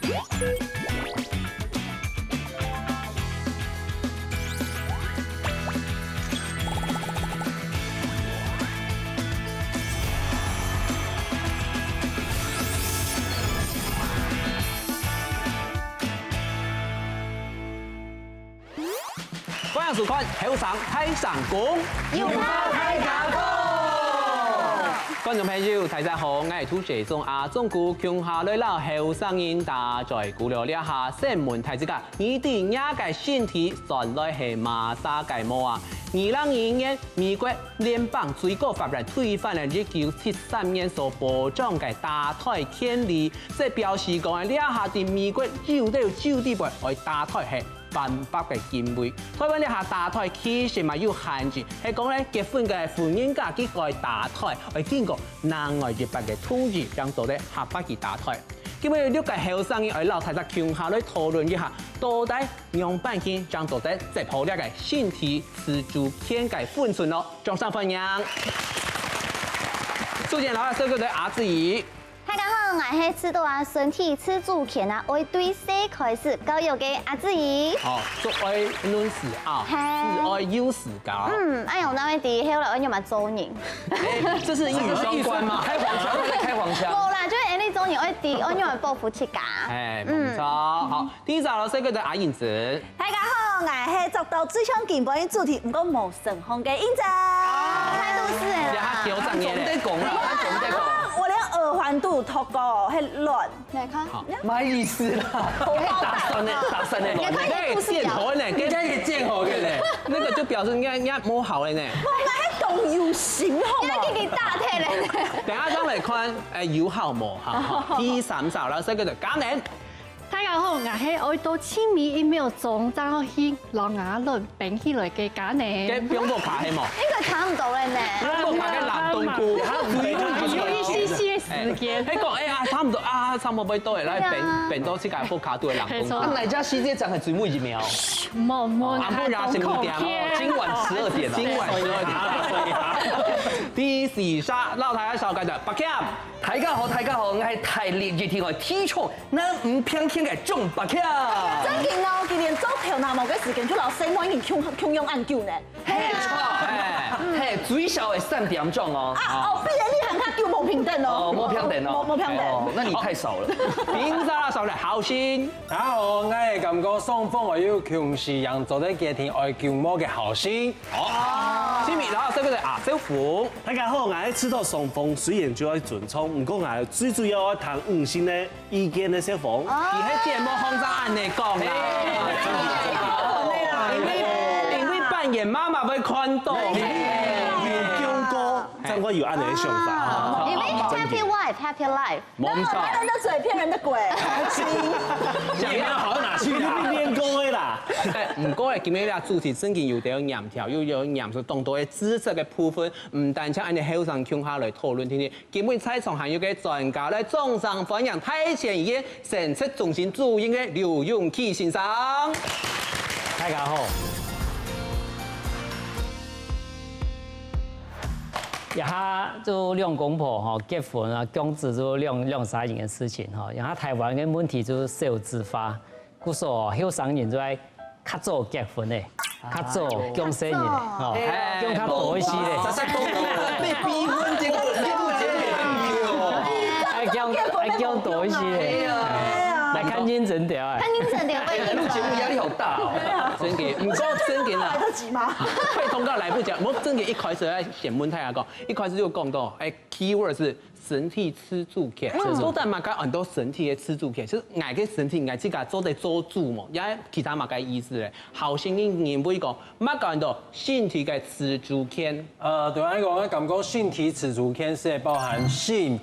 欢迎收看《后上太上宫》，有他太上宫。观众朋友，大家好，我係土社中阿中姑，強下來啦後上人打在鼓了了下新聞睇之間，你哋亞嘅身體原來係馬沙嘅毛啊！2020年美國聯邦最高法院推翻了1973年所保障嘅打胎權利，即表示講了下啲美國有得有地位去打胎係。犯法嘅行為，台灣呢下打胎其實咪有限制，係講咧結婚嘅婚姻假期愛打胎，係經過南外一百嘅通知，讓到咧合法去打胎。咁我了解後生嘅愛老太太強下來討論一下，到底樣板間將到底接好呢個身體自主權嘅分寸咯，掌聲歡迎。首先，老阿叔嗰對阿子怡。大家好，我係知道啊身體自主權啊，我對細開始教育嘅阿子怡。哦，做愛論事啊，是愛有時間。哎呀，我那位弟後來我又嘛做人。這是一語雙關嗎？開黃腔，開黃腔。冇啦，就是呢種人，我又嘛報復出家。哎，冇錯。好，第一個老師叫做阿燕子。大家好，我係做到最想見本主題，唔過冇成功嘅燕子。態度是人啦。調整嘢咧。我連耳環都脫過，係亂。來看，冇意思啦，打散咧，你看這故事劍頭咧，人家一個劍頭嘅咧，那個就表示人家冇好嘅呢。我係動有心，好你冇？給大體咧。等下將嚟看有好冇好。第三首老師叫做嘉玲。大家好，我係愛到千米1秒鐘，然後去落牙輪並起來嘅假呢。嘅邊個卡係冇？呢個差唔多咧呢。邊個卡嘅南冬菇？有一些些時間。你講啊，差唔多啊，差唔多要到嚟啦，變到世界副卡都係南冬菇。哪家世界長係最尾1秒？冇，阿不然是5點哦，今晚12點，今晚12點。第四殺老太太小雞就白劍。大家好，我係大力熱天外體重那唔偏輕嘅鍾白劍。真見咯，佢連做條南無嘅時間，佢老細我已經強用按叫呢。係啊，係最少係3點鐘哦。不然你喊他叫冇平等哦。冇平等哦，冇平等。那你太少了。第五殺小嚟好先。大家好，我係感覺雙方我要強勢讓做啲家庭愛叫魔嘅後先。好，前面老師叫做阿小虎。大家好，我係知道雙方雖然就愛尊重，唔過我係最主要愛談五星嘅意見嘅小方。而喺節目空中按你講啦，因為扮演媽媽會看到。叫哥，真我有按你嘅想法。因為 happy wife，happy life。冇錯。騙人的嘴，騙人的鬼。你要好哪去你練過嘅啦。唔過咧，今日咧主持正經有啲嚴條，又有嚴肅當多嘅知識嘅部分，唔單止按你後上傾下來討論天天。今日在場還有個專家咧，掌聲歡迎太前醫院神測中心主任嘅劉永琪先生。大家好。一下就兩公婆哈結婚啊，公子就兩3年嘅事情哈。然後台灣嘅問題就少子化，故說後生人就係較早結婚嘅，較早講生人哦，講較多一些咧。被逼婚結婚，愛講多一些咧。來看認真點哎。看認真點，錄節目壓力好大哦。真嘅，唔過真嘅啦。來得及嗎？會通告來不及，我真嘅一開始喺前問題下講，一開始就講到，keyword 是身體自主權，所以嘛講很多身體嘅自主權，就是愛嘅身體，愛自家做得做主嘛，也其他嘛嘅意思咧。後生嘅人會講，乜講到身體嘅自主權？對我嚟講，我感覺身體自主權是包含性、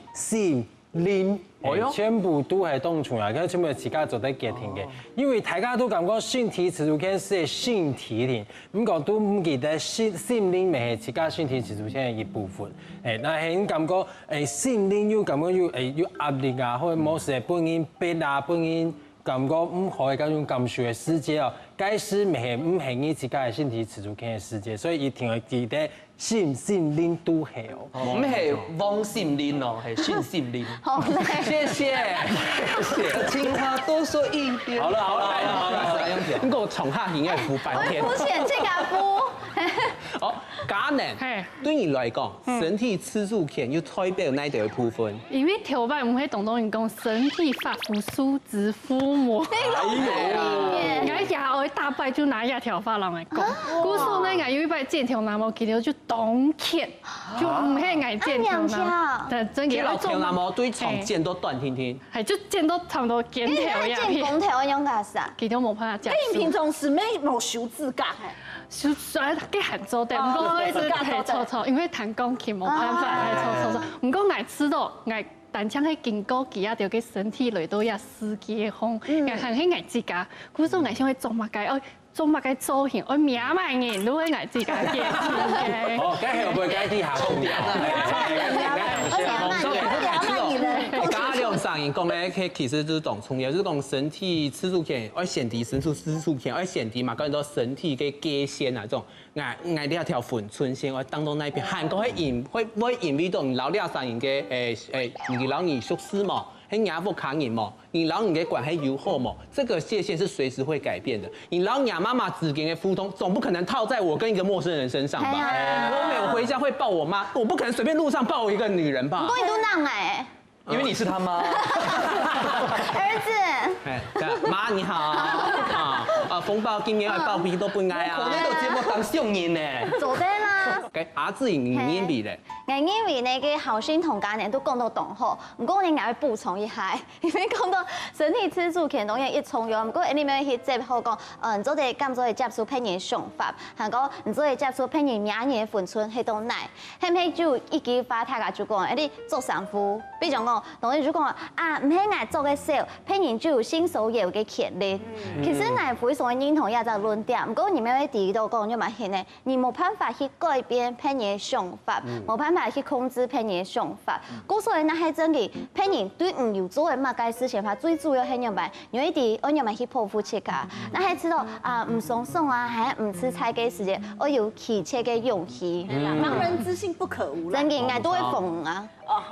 靈。全部都係當出來，跟全部自家做得家庭嘅，因為大家都感覺身體自主權是身體嚟，唔過都唔記得心靈咪係自家身體自主權嘅一部分。但係感覺心靈又感覺有壓力啊，或者某時本應逼啊，本應感覺唔可以嗰種感受嘅世界哦，該是咪係唔係你自家嘅身體自主權嘅世界，所以一定要記得信恁都係哦。唔係汪心玲哦，係信心玲。好累。谢谢谢谢。情话多说一点。好了，你给我宠下型要敷半天。敷显这个敷。哦，假人嘿对你来讲，身体次数片要代表哪一条部分？因为头摆我们会懂人讲身体发肤梳子敷膜。我牙我大摆就拿牙条发人来讲，古时候那牙有一摆剪条拿毛给了就懂欠，就唔系牙剪条拿，但真嘅老条那么对床剪都短听听，系就剪到差唔多剪条呀，剪公条用噶啥？给条冇办法剪。你平常时咩冇修指甲？就甩给喊做的，唔过我一直系搓搓，因为弹钢琴冇办法，系搓搓搓。唔过爱吃到爱，但像喺经过几下，就给身体里都有司机风，爱行喺爱自家，古时候爱想去做乜嘅，我做乜嘅造型，我名埋人都喺爱自家嘅。哦，梗係會解啲下充電刚刚用上瘾讲咧，其实就是懂重要，就是讲身体次数片，要显低身体次数片，要显低嘛，跟到身体嘅界线啊，这种爱呢条粉唇线，我当到那边，韩国会引味到你老了上瘾嘅你老你熟悉嘛，喺牙不抗瘾嘛，你老你嘅管系友好嘛，这个界限是随时会改变的。你老娘妈妈指给的敷通，总不可能套在我跟一个陌生人身上吧？我每回家会抱我妈，我不可能随便路上抱一个女人吧？不过你都让哎。因为你是他妈。儿子。哎，妈你好风暴今年爆皮都不应该啊。我呢度节目当上人呢。做得啦。阿志你演比咧。我因为那个好心同家人都讲到懂后，不过我哋要补充一下，因为讲到身体次数可能一重要，不过你们去接好讲，你做哋咁做嘅接觸聘人想法，係講你做嘅接觸聘人名人分寸係到奶，係咪就一句話大家就講，你做丈夫，比如講，同你就講啊，唔係我做嘅少，聘人就有新手業嘅權利。其實我非常認同一個論點，不過你們喺第二度講咗嘛，係呢，你冇辦法去改變聘人想法，冇辦法去控制聘人想法，故所以那係真嘅聘人對唔要做嘅乜嘅事情，話最主要係樣辦，因為啲我樣辦去報復切㗎，那係知道啊唔鬆鬆啊，係唔吃菜嘅時間，我有起切嘅勇氣。盲人之心不可無啦。真嘅，我都會縫啊。哦，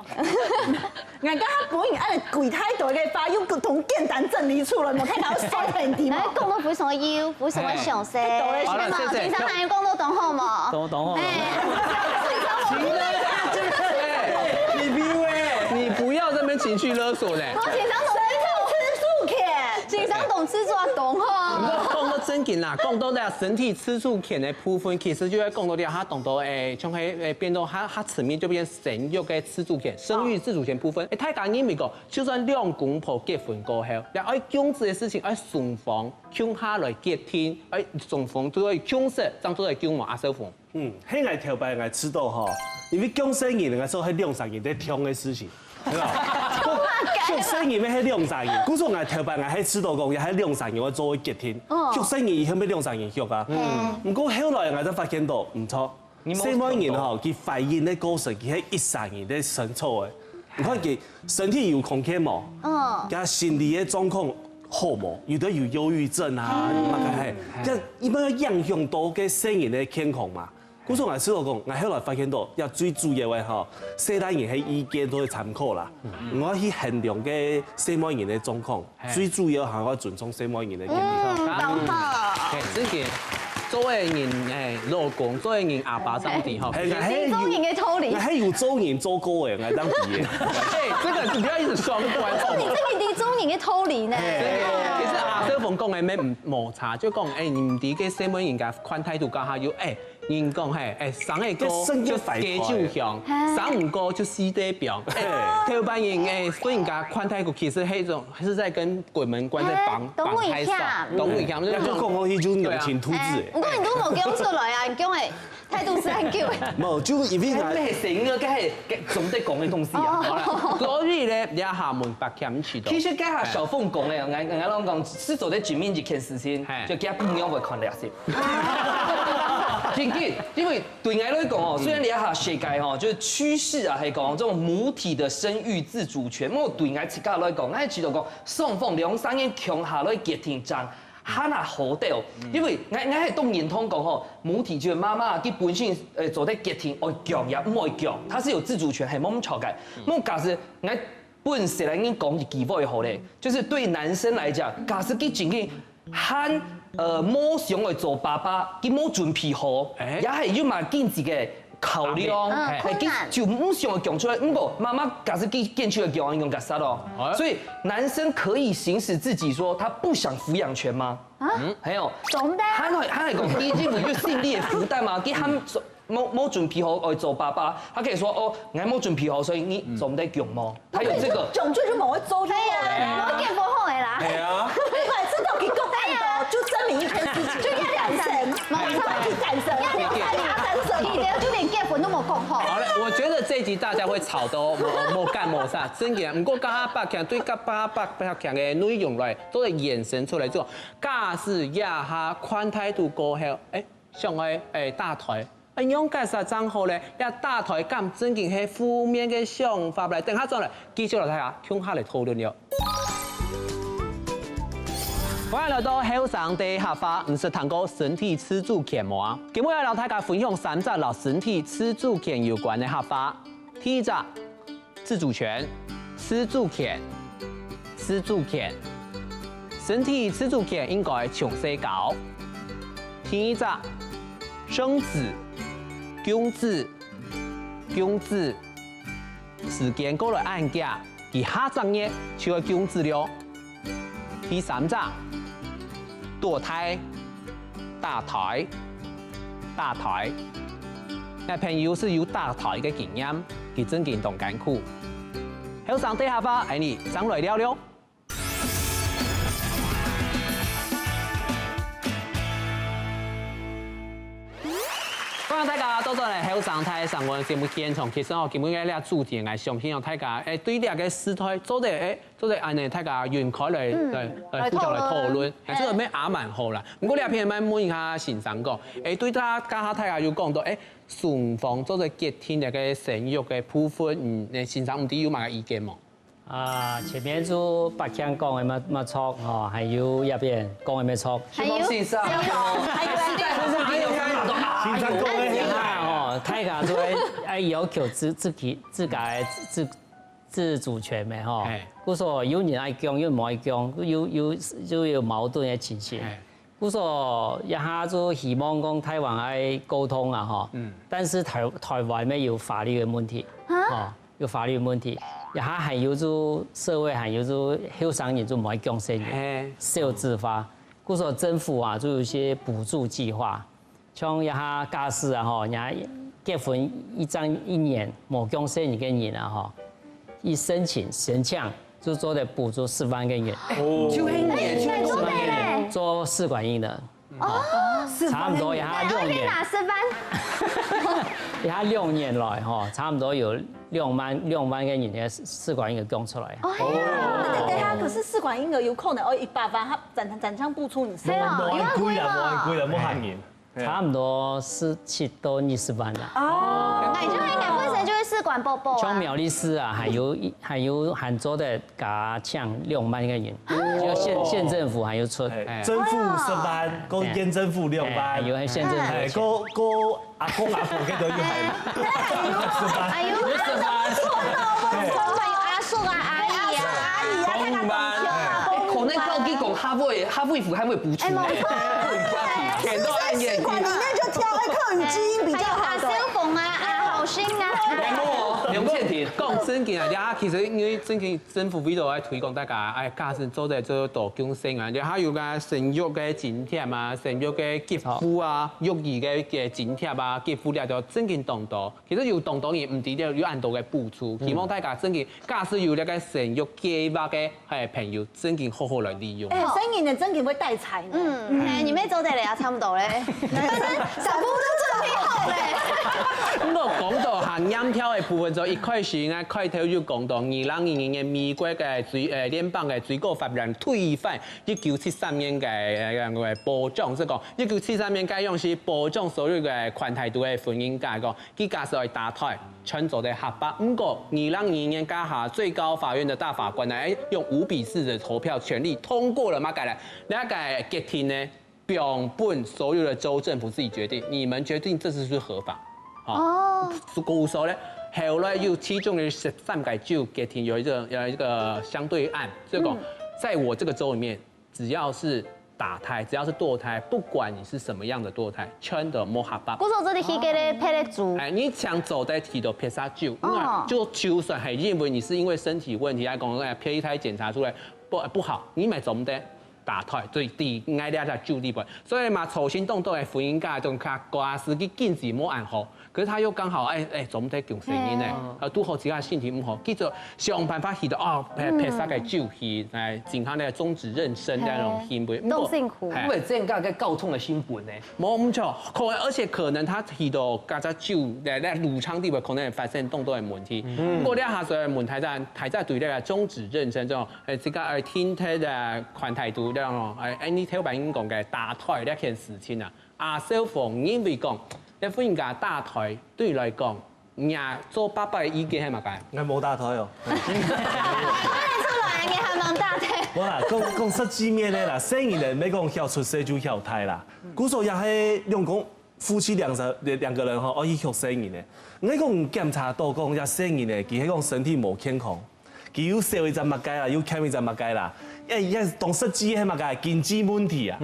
人家本人按櫃台度嘅發要同簡單整理出來，冇睇到衰人點啊？講到非常嘅要，非常嘅詳細。好了，謝謝。平常係講到懂好冇？懂好。你不要这边情绪勒索嘞！我情商懂吃素片，情商懂吃素啊，懂哈。讲到真紧啦，讲到咧身体次数片的部分，其实就要讲到咧，它懂到从变到它层面就变生育嘅次数片、生育自主权部分。太讲英美讲，就算两公婆结婚过后，要爱公子的事情，爱顺房向下来结天，爱顺房都要强势，当做係叫我阿叔房。迄个头摆爱知道吼，因为讲生意来说，迄两三年在冲的事情，对吧？做生意要迄两三年，古说爱头摆爱迄知道讲，也迄两三年我做结天，做生意伊迄要两三年学啊。不过后来我才发现到唔错，西方人吼，佢发现咧过程，佢迄一三年咧生错的，你看佢身体有空缺冇，加心理嘅状况。好冇，有的有忧郁症啊，乜嘅係，即係一般影響到嘅生人嘅健康嘛。古時我師傅講，我後來發現到，要最主要嘅吼，西單人喺意見都會參考啦。我去衡量嘅西方人嘅狀況，最主要係我尊重西方人嘅建議。懂好。之前作為人老公，作為人阿爸當地吼，你中人嘅偷靈。我係有做人做過嘅，我當地嘅。這個不要一直雙關。你這個啲中人嘅偷靈呢？其實阿叔鳳講嘅咩唔摩擦，就講你唔啲嘅西門人家寬態度教下要人講生嘅歌就雞酒香，生唔過就死得表。台灣人所以人家寬態度其實係一種係在跟鬼門關在綁開手，懂一下。就講我係種用情吐字。不過你都冇講出來啊，你講嘅態度是很叫嘅。冇，就因為係咩成個梗係總得講嘅東西啊。所以咧，你下門白欠起到。其實家下小鳳講嘅，我講是做啲全面一件事情，就家不樣會看歷史。真嘅，因為對我來講哦，雖然你下世界哦，就是趨勢啊，係講這種母體的生育自主權，我對我自家來講，我係知道講雙方兩三年強下來結天爭。哈那好掉，因为我係當認同講吼，母體就媽媽佢本身做啲家庭愛強也唔愛強，它是有自主權，係冇咁錯嘅。我假使我本身來已講一幾句好咧，就是對男生來講，假使佢真嘅喊冇想來做爸爸，佢冇準備好，也係要嘛見自己。考量，就唔想講出來。不過媽媽假使見出來講，用個啥咯？所以男生可以行使自己說他不想撫養權嗎？還有，他係講第一步就心理的負擔嘛，佢喊冇準備好來做爸爸，他可以說哦，我冇準備好，所以你做唔得強麼？他有這個。強就冇會做出來啊，我見不好的啦。係啊。你快知道佢講太多，就證明一件事情，就要贊成，冇錯，去贊成，要贊成，你哋就連結婚都冇講好。好了，我覺得這一集大家會吵到冇干冇啥，真嘅。不過家北強對家北強嘅內容來，都係延伸出來之後，假使也下寬態度過後，上去大台。用介紹賬號咧，一大台咁真正係負面嘅想法嚟，等下再嚟繼續嚟睇下，向下嚟討論了。歡迎來到後生的客話，唔是談過身體自主權嗎？今日要同大家分享3則同身體自主權有關的客話。第一則，自主權，自主權，自主權，身體自主權應該從細教。第二則，生子。公子，時間過來按假，而下1月就要公子了。第3則，墮胎，大台。那朋友是有大台嘅經驗，佢真勁同艱苦。後生的客話，你上來聊聊。歡迎大家多多嚟後生台上我節目現場，其實我基本嘅呢個主題係相信大家對呢個事態做得安尼，大家願開嚟互相嚟討論，即係咩也蠻好啦。不過呢片咪問一下先生講，對大家大家要講到雙方做咗結婚嘅個生育嘅部分，先生唔知有乜意見冇？前面就北強講嘅乜錯哦，還有入邊講嘅乜錯。先生，先生講嘅哦，大家都愛要求自主權嘅吼。故說有人愛講，有人唔愛講，就有矛盾嘅情形。故說一下就希望講台灣愛溝通啊吼。但是台灣咩有法律嘅問題，哦，有法律嘅問題。一下還有就社會還有就後生人就唔愛講生育，少子化。故說政府啊就有一些補助計劃。像一下家事啊，吼，人家結婚一年冇講生育嘅人啊，吼，一申請申請就做得補助4萬個元。就一年就4萬個元，做試管嬰的。差唔多一下6年。哪4班？一下6年來，吼，差唔多有6萬個人嘅試管嬰兒供出來。對啊，可是試管嬰兒有可能100萬，他展場不出，你冇按貴啦，冇限年。差唔多17到20萬啦。那就應該本身就是試管寶寶啊。像苗栗市啊，還有杭州的加搶6萬個人，就縣政府還有出。政府10萬，個縣政府6萬，有縣政府。個阿公阿婆嘅都要係10萬。哎呦，錯了，阿叔啊，阿姨啊，公班，可能高級講哈衛府還會補助。試管裡面就挑客語基因比較好的。阿小鳳啊，阿好心啊。梁建庭講真嘅啊，其實因為真嘅政府為咗來推廣大家，家事做得做多養生啊，然後有個生育嘅津貼啊，生育嘅給付啊，育兒嘅津貼啊，給付了就真嘅當多。其實有當多嘢唔止了，有很多嘅補助，希望大家真嘅家事有呢個生育計劃嘅朋友，真嘅好好來利用。生意呢真嘅會帶財呢。你咩做得嚟啊？差唔多咧，反正小夫都準備好咧。我講講到下驗票嘅部分就一開始咧，開頭就講到2020年美國嘅聯邦嘅最高法院推翻1973年嘅保障，即係講1973年該用是保障所有嘅跨態度嘅婚姻界個，佢假設係打胎。全走的合法，不過2020年家下最高法院的大法官呢，用5-4的投票權利通過了嘛？改了，那個決定呢，標本所有的州政府自己決定，你們決定這是不是合法？哦，故說呢，後來又其中的13個州決定有一個相對案，所以講，在我這個州裡面，只要是打胎，只要是墮胎，不管你是什麼樣的墮胎，全都冇合法。古時候這裡去給你配的豬。哎，你想走的提到撇殺酒，就算係認為你是因為身體問題，來講胚胎檢查出來不好，你咪總得打胎，所以第挨兩隻酒地盤。所以嘛，重新動到嘅婚姻界仲卡官司去禁止冇按好，可是他又剛好總得強聲音咧，拄好自家身體唔好，佢就想辦法去到撇殺嘅酒去健康咧終止妊娠那種行為。都辛苦，因為這樣個告痛的新聞呢，冇唔錯，而且可能他提到家隻酒咧乳倉地位可能會發生動多嘅問題。不過呢下所謂問題在係在對呢個終止妊娠這種這個天體嘅寬態度呢種你頭先講嘅打胎呢件事情啊，阿小鳳因為講。你歡迎架打胎對你來講，伢做爸爸嘅意見係乜嘢？我冇打胎哦。你出來你還冇打胎？冇啦，講實際面咧啦，生意人要講曉出世就曉胎啦。古時候也係兩公夫妻兩個人吼，可以學生意咧。你講檢查到講一生意咧，佢係講身體冇健康，佢有少一陣物解啦，有欠一陣物解啦。當實際係乜嘅經濟問題啊，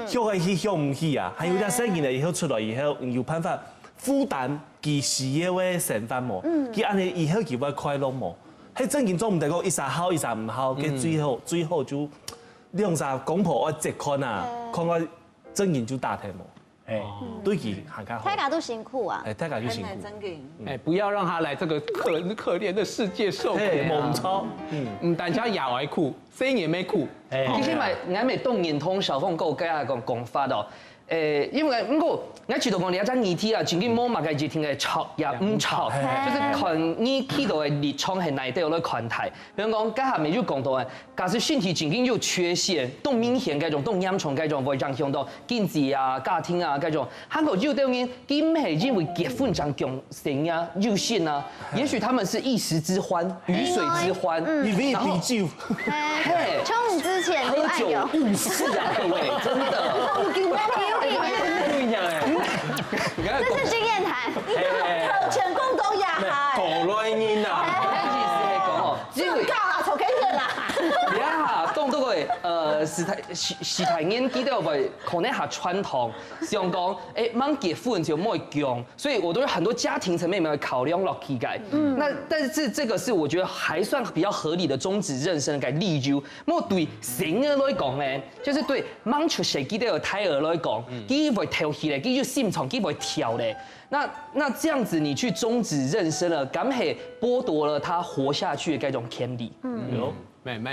學係去學唔起啊，還有啲生意咧以後出來以後有辦法負擔佢事業嘅成分冇，佢安尼以後佢會快樂冇，喺真件做唔得講一陣好一陣唔好，佢最後就兩陣公婆我直看啊，看我真件就打題冇，對佢行家好。大家都辛苦啊，大家都辛苦。不要讓他來這個可憐的世界受苦。冇錯，唔單止牙外苦，生也沒苦。其實我咪當年通小鳳夠解下講法咯。因為不過我知道講你一隻議題啊，曾經冇乜嘅熱天嘅吵也唔吵，就是看你睇到嘅立場係哪度咧看待。比如講，家下面就講到啊，假設身體曾經有缺陷，都明顯嗰種，都嚴重嗰種，會影響到經濟啊、家庭啊嗰種。韓國有啲人，佢唔係因為結婚就強性啊、優先啊，也許他們是一時之歡、魚水之歡，因為啤酒，衝之前喝酒誤事啊，各位，真的。這是經驗談，有錢公都也係，頭內煙啊！其實係講哦，因為教啦，從幾日啦？你睇下講到個時態年紀都會可能下傳統，想講忙結婚就冇強，所以我都有很多家庭層面沒有考量落去嘅。那但是這個是我覺得還算比較合理的終止妊娠嘅理由。我對成個來講呢，就是對忙出世紀都有胎兒來講，佢會跳起來，佢就心臟佢會跳咧。那這樣子你去終止妊娠了，咁係剝奪了他活下去嘅嗰種權利。唔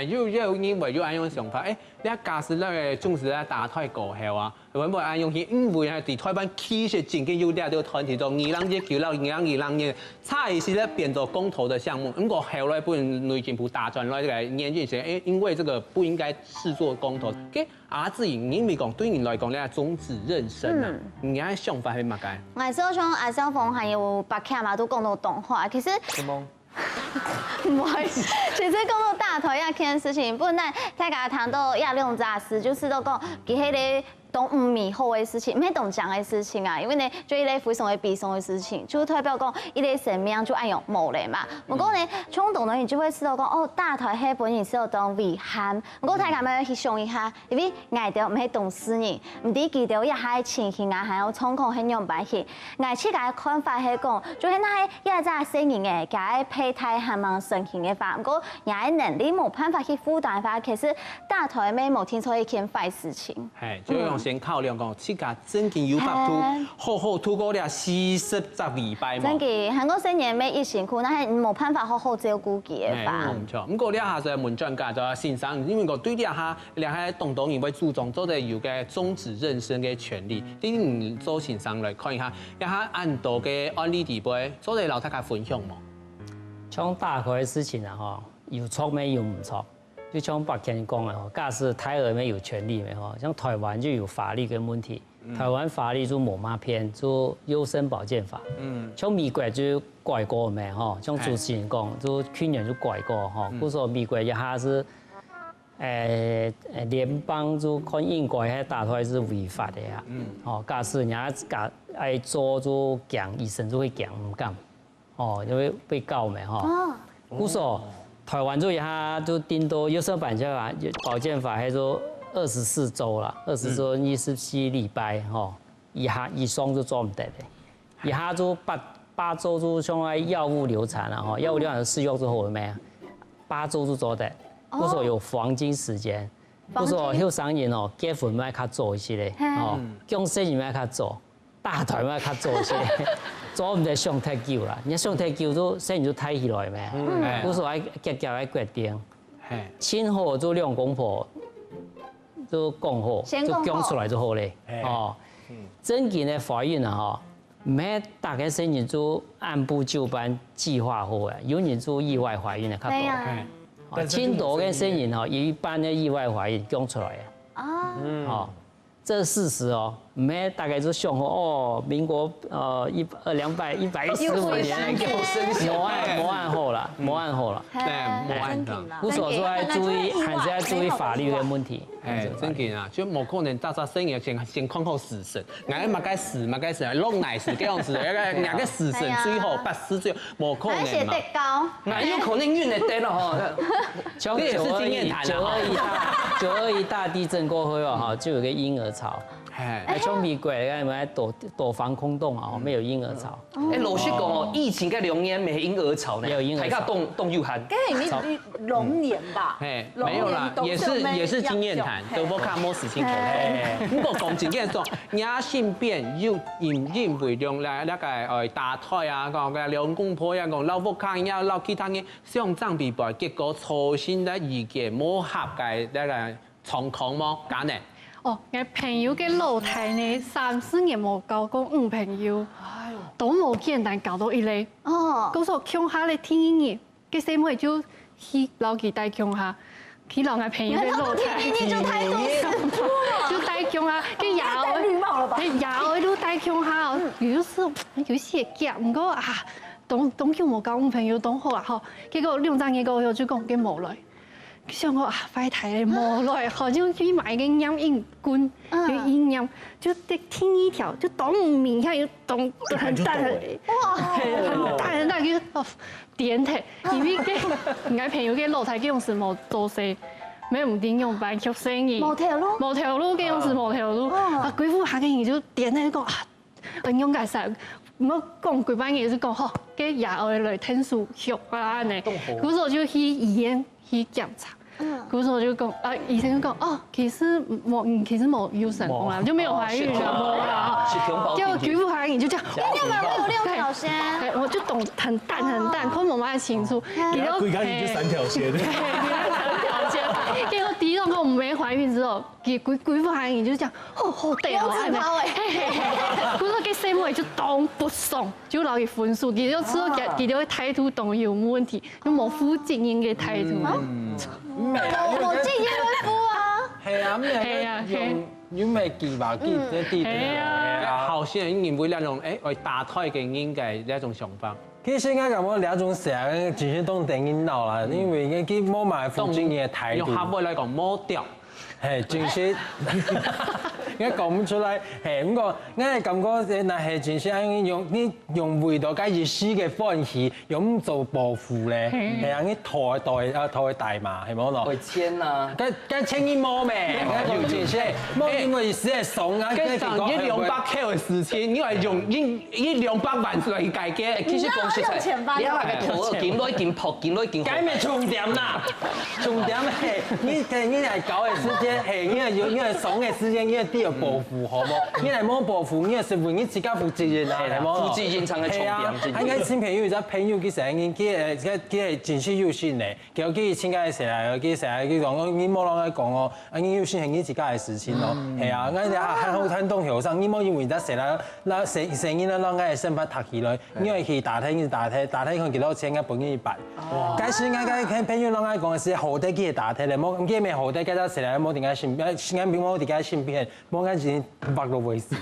就因為按用想法，你假使咧終止咧打胎過後啊，會唔會按用去？因為係台灣其實曾經有啲個團體做2019年，差一些咧變做公投的項目，不過後來本內政府打轉來個研究說，因為這個不應該視作公投。自然因為講對你來講咧終止妊娠啊，你嘅想法係乜嘢？我小像阿小鳳還有白劇嘛，都講到動畫，其實。唔係，其實講到大台一件事情，不但大家談到亞量雜事，就是都講佢喺啲懂唔美好嘅事情，唔係懂講嘅事情啊。因為呢，就一類非常嘅悲傷嘅事情，就代表講一類生命就按用冇咧嘛。不過呢，衝動呢，你就會知道講哦，大台喺本身是有當遺憾。不過大家咪去想一下，因為愛到唔係懂事人，唔知記到一下情形啊，還有狀況係樣擺起。愛自家看法係講，就係那係一隻生人嘅，佢胚胎係冇成型嘅法，不過也能力冇辦法去負擔法，其實大台咪冇聽錯一件壞事情。係，就用量先考量讲，自家真件有法度，好好度过了40个礼拜嘛。真嘅，韩国新年咩疫情苦，但系冇辦法好好照顧佢嘅吧。唔錯，咁過呢下就係問專家就係先生，因為我對呢下東東因為注重做嘅有嘅終止妊娠嘅權利，啲唔做先生來看一下，一下按多嘅案例地位，做嚟老太太分享冇？像大概的事情啊，哈，有錯沒有唔錯。就像白天講的，假使胎兒沒有權利沒哈，像台灣就有法律嘅問題，台灣法律就冇乜偏，就優生保健法。像美國就改過沒哈，像主持人講，就去年就改過哈，故說美國一下是，聯邦就看應該係打出來是違法的呀。哦，假使人家愛做就講，醫生就會講唔敢，哦，因為被告沒哈。故說。台灣就一下就定到優生保健法，還做24週啦，24週24禮拜吼，以上就做唔得的，一下就8週就像係藥物流產啦，吼，藥物流產試藥之後咩？8週就做得，不說有黃金時間，不說後生人哦結婚咪較早一些咧，哦，降生人咪較早，大台咪較早一些。做唔得上太久啦，人家上太久都生就太起來咩？故說愛決定，親好做兩公婆，都講好，就講出來就好咧。哦，真件嘅懷孕啊，吼，唔係大概生人就按部就班計劃好嘅，有人做意外懷孕嘅較多。親多嘅生人吼，一般嘅意外懷孕講出來嘅。哦。這事實哦，唔係大概就想哦，民國215年冇按好啦，冇按好啦，對，冇按到。故所說要注意，還是要注意法律嘅問題。真嘅啊，就冇可能大生意先看好死神，硬係乜該死，弄奶死這樣子，硬個死神最後80最後冇可能嘛。寫得高，那有可能運得得咯嗬。這也是經驗談啊。 921大地震過後啊，就有個嬰兒潮。像美國嘅咪躲防空洞啊，沒有嬰兒潮。老實講哦，疫情嘅龍年沒嬰兒潮呢，大家動有限。跟你龍年吧？沒有啦，也是經驗談，都冇看冇事情可能。不過講真嘅說，亞性變要因為用嚟那個打胎啊，講嘅兩公婆啊，講老婆看呀，老其他嘅相爭比較，結果重新咧意見磨合嘅那個狀況麼？假呢？ 哦，我朋友嘅老太呢，3、4年冇交過女朋友，都冇簡單搞到一類。哦，嗰時候鄉下咧聽音樂，嘅細妹就去老佢帶鄉下，去老我朋友嘅老太，就太多就帶鄉下，跟廿都帶鄉下，有時夾唔過啊，當叫冇交女朋友當好啊，嗬，結果2、3年過後就講佢冇來。 想我啊，快睇冇來，好像去買個音音棍，就音音，就得聽一條，就咚明下又咚很大很很大個點題，因為我朋友嘅老太嘅用是冇做事，咩唔點用白曲聲音，冇條路嘅用是冇條路，啊鬼父下嘅人就點喺個啊，用解釋。 唔好講幾班嘢就講嗬，嘅廿愛來聽數學啊呢，嗰時候就去醫院去檢查，嗰時候就講啊，醫生就講哦，其實冇有成功啦，就沒有懷孕啦，結果舉婦懷孕就這樣，你有沒有6條線？我就懂很淡，可能冇乜清楚，然後規家已經3條線，結果第一個我沒懷孕之後，舉婦懷孕就講好對啊，嗰時候嘅細妹就當不爽，就攞佢分數，佢就說佢哋態度都有問題，就冇負責任嘅態度。冇經驗嘅夫啊。係啊，用咩記吧記這啲係啊，好些人因為那種打胎嘅應該那種想法。其實現在咁我兩種成其實都等於鬧啦，因為佢冇埋負責任嘅態度。用客語嚟講，冇掉。 係正式，而家講唔出來。係咁講，我係感覺嗱係正式用回到介意思嘅方式，用做保護咧。係啊，啲台大嘛，係冇咯。會簽啊，跟簽一模咩？用正式，冇因為是係慫啊。跟上100K 嘅事情，因為用200萬嚟計嘅，其實講實在，你下個圖見到一件破，見到一件。解咩重點啦？重點係你係搞嘅時間。係因為慫嘅時間，因為掉要保護，好冇？你嚟冇保護，你係為你自家負責任啊，係冇？夫妻經常嘅重點。係啱新朋友就朋友佢成日佢係真係有心嘅，佢佢請假成日佢成日佢講你冇啷個講哦，你有心係你自家嘅事情咯，係啊，我哋喺後灘東橋上，你冇因為得成日嗱成日啷個係先把讀起來，因為去打聽佢幾多錢嘅本金100。假使我朋友啷個講嘅是好啲嘅打聽咧，冇咁咩好啲嘅就成日冇點解先，冇點解先變，冇解先白到為止，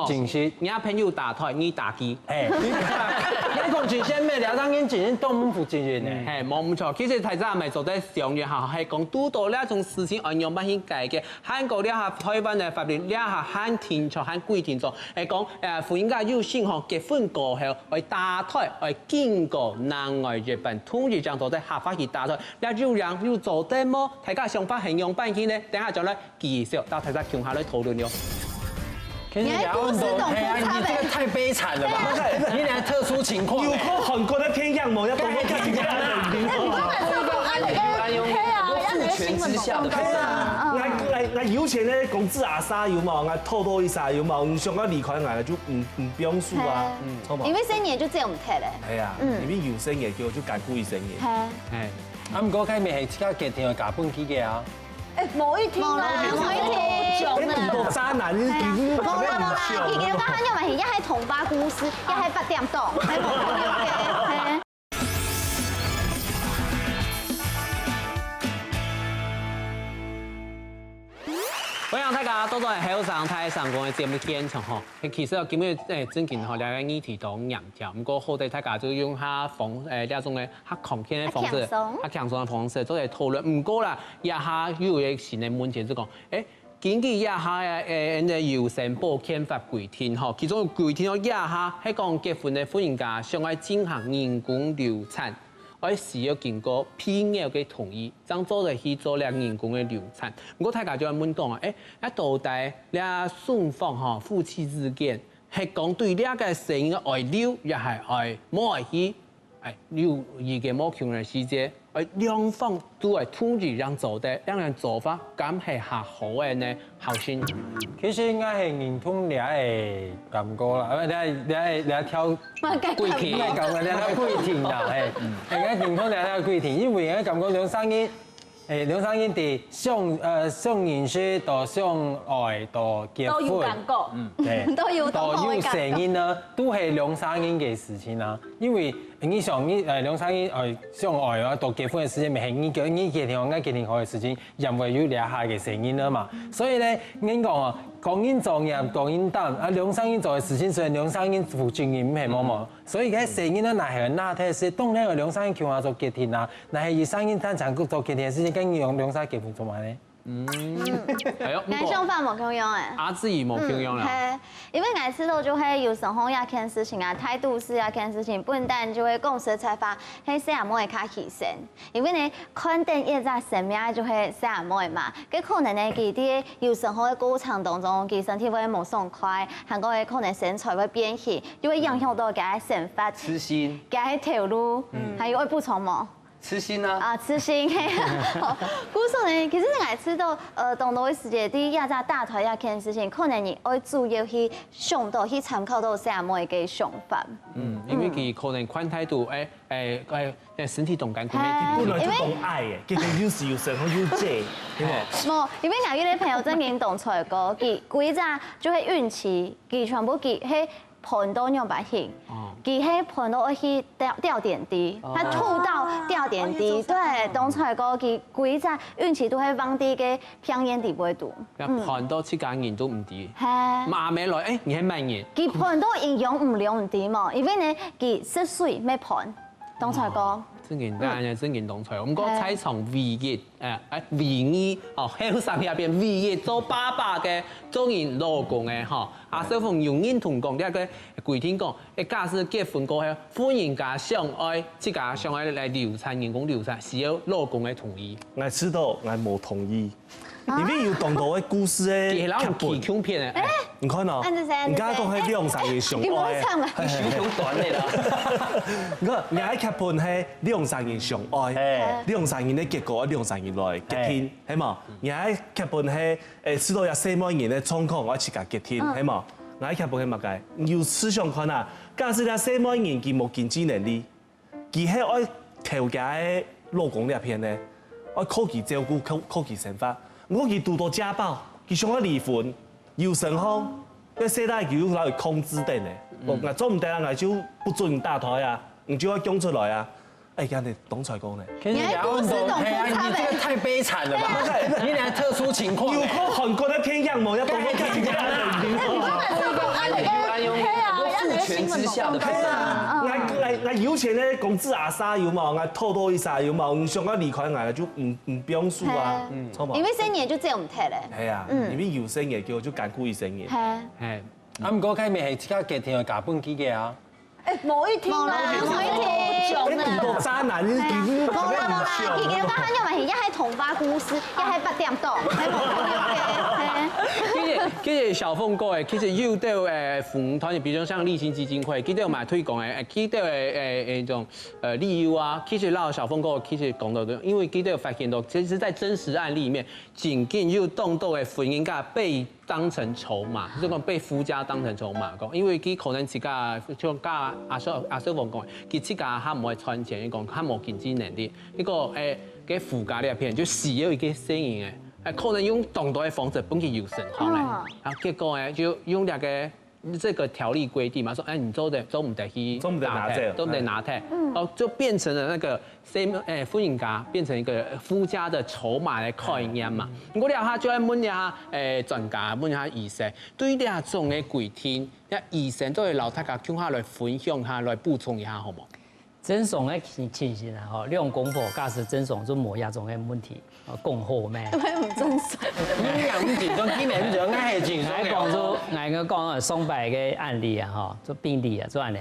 真是。人家朋友打台，你打機。你講真先咩？你當然真都唔負責任嘅。係冇錯，其實睇真係咪做得上嘅下，係講督導呢一種事情按樣辦去解嘅。韓國呢下台灣嘅法律呢下很清楚、很規定咗，係講婚姻家有先學結婚過後，去打台，去經過南外日本統一將做得合法去打台。呢有人要做得麼？大家想法係樣辦去呢？等下將來繼續到大家共下來討論了。其實你這個太悲慘了吧？你倆特殊情況。有個韓國的天樣模要多看一下。父權之下的。我有錢咧，公子阿莎有冇？我偷一下有冇？唔想我離開我就唔表述啊，好冇？因為生嘢就這樣唔睇咧。係啊，因為有生嘢叫就解雇醫生嘅。係。咁嗰間咪係自家嘅電話假本機嘅啊？冇一天啊，冇一天。咁多渣男呢啲叫冇啦，而家翻因為一係同巴公司，一係8點檔，係冇嘅。歡迎大家多多嚟後台上講嘅節目現場嗬。其實今日真件嗬，兩個議題都嚴條，不過好在大家就用下呢一種嘅較konkr嘅方式，較輕鬆嘅方式做嚟討論。唔過啦，一下有一個新嘅問題就講，根據一下優生保險法規定嗬，其中規定咗一下係講結婚嘅婚姻家想要進行人工流產。我需要經過配偶嘅同意，咁做嚟去做咧人工嘅流產。不過大家就會問講啊，到底呢雙方嗬夫妻之間係講對呢個生嘅愛留，亦係愛冇愛去，留意嘅冇強嘅時節，兩方都係統一讓做得，兩人做法咁係下好嘅呢後先。其實應該係認同你係咁過啦，你係挑規定，唔係咁嘅，你係規定啦，係應該認同你係規定，因為應該咁講兩生人哋想認識到相愛到結婚，都有感覺，都有成姻啦，都係兩生人嘅事情啦，因為。你想你兩生人相愛啊，到結婚嘅時間咪係你結定好嘅事情，因為要留下嘅成姻啦嘛。所以咧，我講啊，講緊做嘢，講緊擔啊，兩生人做嘅事情，所以兩生人負責任係冇嘛。所以嘅成姻咧，嗱係嗱睇是當然兩生人叫我做結婚啊，嗱係二生人單長做結婚嘅事情，跟兩生結婚做埋咧。係咯，男雙方冇強樣誒，阿志怡冇強樣啦。係，因為我知道就係有時候一件事情啊，態度是一件事情，不但就會講實在話，係細阿妹較犧牲，因為你看定一隻生命就係細阿妹嘛，佢可能呢佢啲有時候嘅過程當中，佢身體會冇爽快，韓國嘅可能身材會變形，就會影響到佢嘅生活、痴心、佢嘅條路，還有會補充冇？痴心啊！痴心。故說呢，其實你係知道，當到嘅時節，啲一隻大台一件事情，可能你愛主要去想到、去參考到細妹嘅想法。因為佢可能看態度，身體動感，佢本來就講愛嘅，結果有時又成好有借，係冇？冇，因為我有啲朋友真係動出嚟講，佢規則就係孕期，佢全部佢係盤到兩百型。佢係盤到去吊點滴，他吐到吊點滴，對，當初個佢規則孕期都係放啲嘅香煙地位度，盤到7間年都唔低，係，馬尾來，你係乜嘢？佢盤到營養唔良唔啲嘛，因為呢佢濕水咩盤，當初個。真件單嘅真件動材，咁個猜從V1V2喺上面入邊 V1做爸爸嘅做人老公嘅嗬，阿小鳳用認同講呢個規定講，假使結婚過後，婚姻家相愛，即家相愛嚟流產，人工流產，需要老公嘅同意。我知道，我冇同意。因为有动到的故事的给人起腔片的，你看哦，人家讲迄两三年上爱，胸短的啦。你看人家剧本係兩三年上愛，兩三年的結果兩三年來結天，係嘛？人家劇本係知道有4萬年的狀況，我一家結天，係嘛？人家劇本係乜嘅？有思想看啊，假使你4萬年佢冇經濟能力，佢係愛頭家的老公呢片呢，愛靠佢照顧，靠佢生活。我佢拄到家暴，佢想要離婚，有成風，要世代佢攞嚟控制定嘅。我做唔得啊，我就不准打台啊，你就要講出來啊。哎，人哋董才講呢，其實講到你這個太悲慘了吧？你倆特殊情況。有靠韓國的偏樣冇一個人看見父權之下的配合。我有錢咧，公子阿莎有冇？我偷多一下有冇？想要離開我就唔表述啊，錯冇？因為生嘢就這樣唔睇咧。係啊，因為有生嘢叫做艱苦一生嘢。係。啊，唔過佢咪係即刻嘅天去假本機嘅啊？冇一天啦，冇一天。你唔到渣男，你點冇啦，佢嘅班因為一係童話故事，一係8點檔，係冇嘅。其實小鳳哥誒，其實有啲扶貧團體，比如像勵馨基金會，佢哋有賣推廣誒，佢哋種利誘啊，其實讓小鳳哥其實講到的，因為佢哋有發現到，其實在真實案例裡面，僅僅有動到嘅婚姻價被當成籌碼，即係被夫家當成籌碼講，因為佢可能自家像家阿小鳳講，佢自家佢唔會賺錢，佢講佢冇經濟能力，呢個嘅夫家呢一片就死咗一個生意嘅。可能用動到的方式本去有成好嘞，然後結果呢就用這個條例規定嘛，說你做唔得去，做唔得拿這，都得拿貸，就變成了那個婚姻家變成一個夫家的籌碼的概念嘛。我哋下就要問一下專家，問一下醫生，對於呢種嘅規定，醫生都會留大家講下來分享下，來補充一下好冇？鄭爽的情形啊，吼，兩公婆假使鄭爽做某一種嘅問題，講好咩？都係唔真實。你兩唔見咗幾年就係正常嘅。講咗，我講宋白嘅案例啊，吼，做病例啊，做安尼，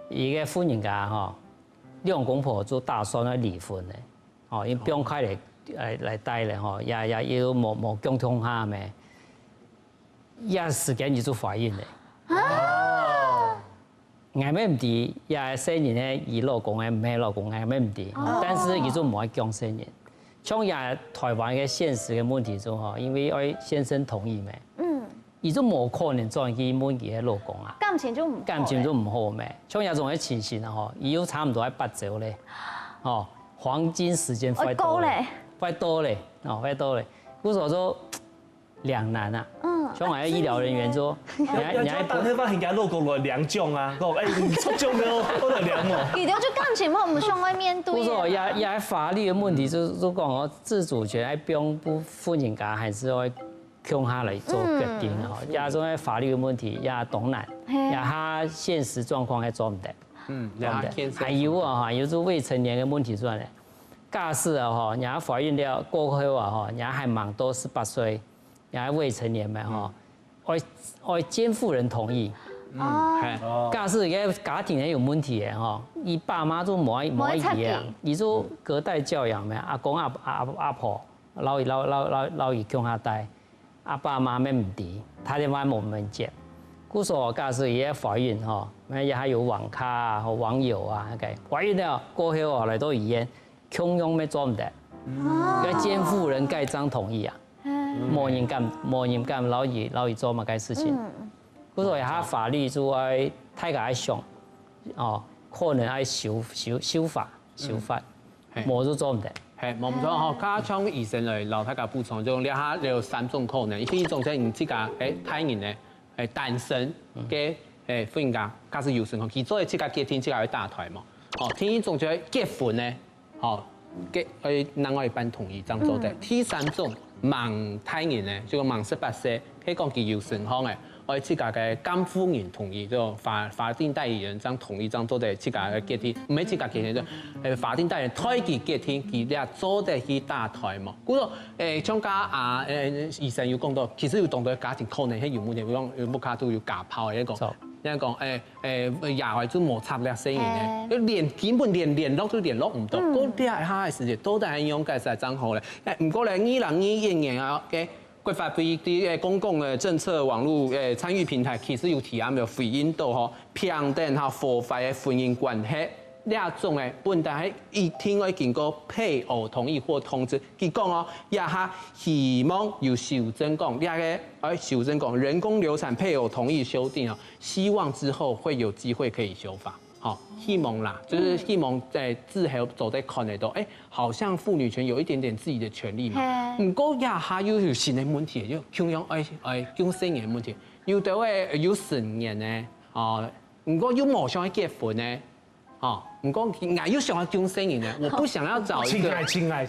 伊個婚姻家吼，兩公婆做打算要離婚嘅，吼，因不用開嚟帶咧，吼，也要冇共同下咩，也時間就做懷孕咧。我咩唔知，也生人咧，伊老公嘅唔係老公，我咩唔知，但是伊就唔愛講生人。像也台灣嘅現實嘅問題中，吼，因為愛先生同意咩，伊就冇可能再去問伊嘅老公啊。感情就唔好咩，像也種嘅情形啊，吼，伊有差唔多係8週咧，哦，黃金時間快多咧，快多咧，故所說兩難啊。像我哋醫療人員說，你喺等佢發現人老公來兩種啊，講唔出種嘅都係兩喎。其實就感情我唔想去面對。不過也法律嘅問題，就是講我自主權喺邊部婚姻家，還是會向下嚟做決定啊。也種喺法律嘅問題，也當然，也他現實狀況係做唔得。還有啊，還有做未成年嘅問題出嚟。假使啊，吼，人家懷孕了過後啊，吼，人家還滿到18歲。也係未成年嘛，吼，愛監護人同意。假使個家庭係有問題嘅，吼，伊爸媽都冇一嘢啊，伊做隔代教養咩？阿公阿婆老姨向下帶，阿爸媽咩唔知，他哋媽冇問接。故所假使伊懷孕，吼，也係有網咖啊、網友啊，懷孕了過後啊嚟到醫院，強用咩做唔得？個監護人蓋章同意啊。冇人敢老姨做乜嘅事情，故所以他法律就愛太個愛上，哦，可能愛修法，冇就做唔得。係冇錯嗬，加上醫生嚟留大家補充，就兩下有3種可能，一種就係你自家太人咧係單身嘅婚姻家，假使有成，佢做嘅自家結婚，自家去打台嘛。哦，第一種就係結婚咧，哦，人我哋辦同意這樣做的。第3種。盲太人咧，就盲18歲，佢講佢有成康嘅，我哋自家嘅監護人同意，就法定代理人將同意將做啲自家嘅結婚，唔係自家結婚啫，法定代理人推佢結婚，佢哋做啲去打台嘛。故咗張家醫生有講到，其實有當到家庭可能係有問題，比如講有冇卡都有家暴嘅一個人家講也係做摩擦力聲音咧，根本連聯絡都聯絡唔到，嗰啲係下嘅事情都係用介紹賬號咧。唔過咧，2021年啊嘅國發會啲公共嘅政策網絡參與平台，其實有提案有回應到嗬平等和和諧嘅婚姻關係。呢種嘅本來係一定要經過配偶同意或通知，佢講哦，也係希望有修正講，呢個修正講人工流產配偶同意修訂哦，希望之後會有機會可以修法，好，希望啦，就是希望在之後走在看得到，好像婦女權有一點點自己的權利嘛，唔過也係有新嘅問題，就同樣講成年問題，有的話有成年呢，唔過有冇想去結婚呢？哦，唔過我又想要講聲音呢，我不想要找一個。親愛。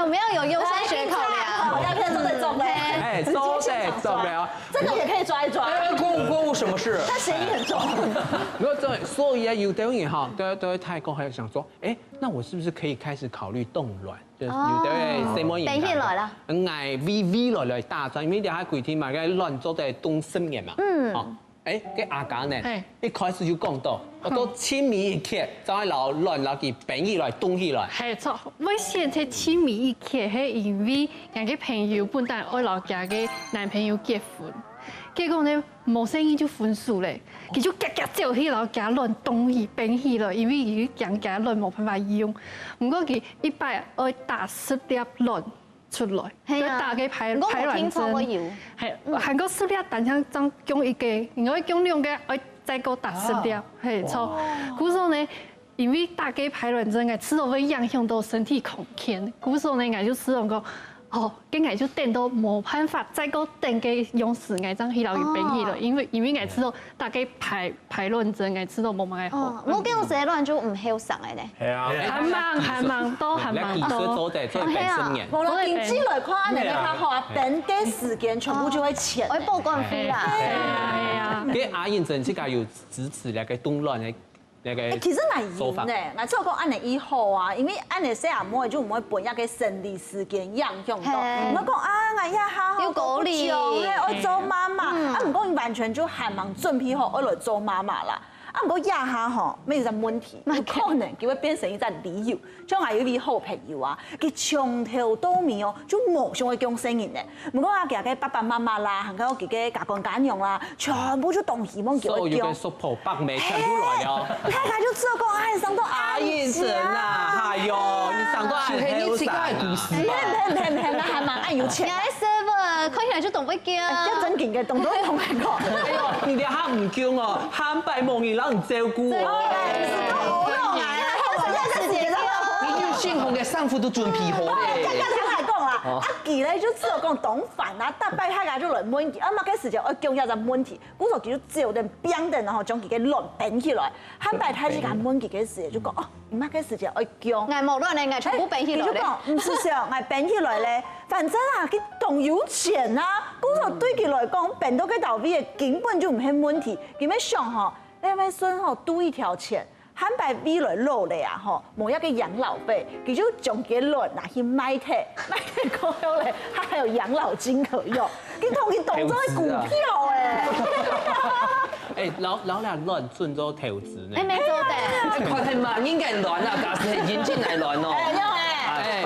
我們要有優先學考量，要看做得中嘞，都得做了，這個也可以抓一抓。關我什麼事？他嫌疑很重。所以有的人哈，都泰國還想說，那我是不是可以開始考慮凍卵？就是有的什麼影響？等起來啦，IVF 來打針，因為你喺規定嘛，個卵做在凍10年嘛。個阿家呢，一開始就講到，我都親密一刻，就係攞卵攞佢變起來凍起來。係錯，我現在親密一刻係因為人嘅朋友本來愛老家嘅男朋友結婚，結果呢冇生意就分手咧，佢就夾走去老家卵凍起變起來，因為佢人家卵冇辦法用，唔過佢一擺愛打10粒卵出來，佢打嘅排卵針，係韓國10粒，但係將用一個，我用2個，我再給我打10粒，係錯。故說呢，因為打嘅排卵針，我吃到會影響到身體空間，故說呢，我就始終講，跟我就等到冇辦法，再個等嘅用時，我將去到佢變起來，因為我知道打嘅排卵針，我知道冇乜好。我見到這卵就唔好上嚟咧。係啊，還忙多。無論經濟來看，你看哈，等嘅時間全部就會錢。我報關費啦。係啊。啲阿燕陣時間要支持那個凍卵嘅那個。其實係嚴咧，嗱，即係講按你以後啊，因為按你細阿妹就唔會本一個生理時間影響到。唔好講啊，我一下要鼓勵，我做媽媽，啊唔講完全就還忙準備好我來做媽媽啦。啊，唔過一下嗬，咩有問題？有可能佢會變成一個理由，將我有啲好朋友啊，佢從頭到尾哦，就冇想去講聲音咧。唔過啊，其實佢爸爸媽媽啦，還有佢嘅家公家娘啦，全部都當希望叫佢講。所有嘅叔婆伯妹全部來了。大家就知道講啊，上到阿燕陣啊，係喲，你上到阿燕你自己嘅故事。唔，還蠻愛有錢。看起來就懂不驚，一真勁嘅動作同埋講。哎呦，你哋嚇唔叫我，喊拜望而攞唔照顧我。你要幸福嘅生活都準備好咧。阿記咧就知道講懂煩啦，但係大家就來問佢，啊嘛嘅時候我講一個問題，嗰時候佢就照定邊定，然後將佢嘅卵變起來，後擺睇住間問佢嘅時候就講哦，唔嘛嘅時候我講，我冇卵咧，我全部變起來咧。佢就講唔是上，我變起來咧，反正啊佢仲有錢啊，嗰時候對佢來講變到佢頭尾根本就唔係問題，佢咩想嗬，你咪算嗬多一條錢。坦白未來落嚟啊，嗬，冇一個養老費，佢就將佢卵拿去賣鐵過後咧，他還有養老金可用，佢同佢動作係股票誒。老兩卵轉咗投資呢？沒做的。佢係萬應該卵啊，但是係引進來卵哦。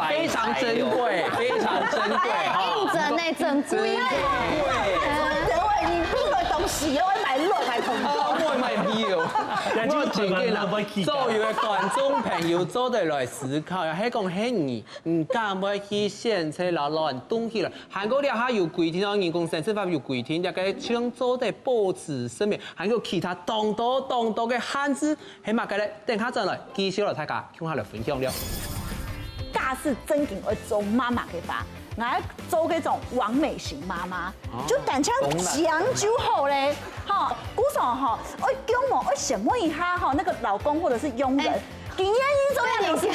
非常珍貴，非常珍貴。應徵呢，珍貴。你邊個董事我買卵係同我買票，我自己啦。所有嘅觀眾朋友做得來思考，係講係你唔敢唔去選擇攞卵凍起來。韓國咧還有規定，人工生殖法有規定，一個將做得保持生命，還有其他當多嘅限制，起碼嘅咧，等下再來繼續來大家向下來分享了。家是正經去做媽媽嘅話，我做嗰種完美型媽媽，就但係講究好咧，哈，古常哈，我講我想問一下哈，那個老公或者是傭人，你願意做咩嘢事？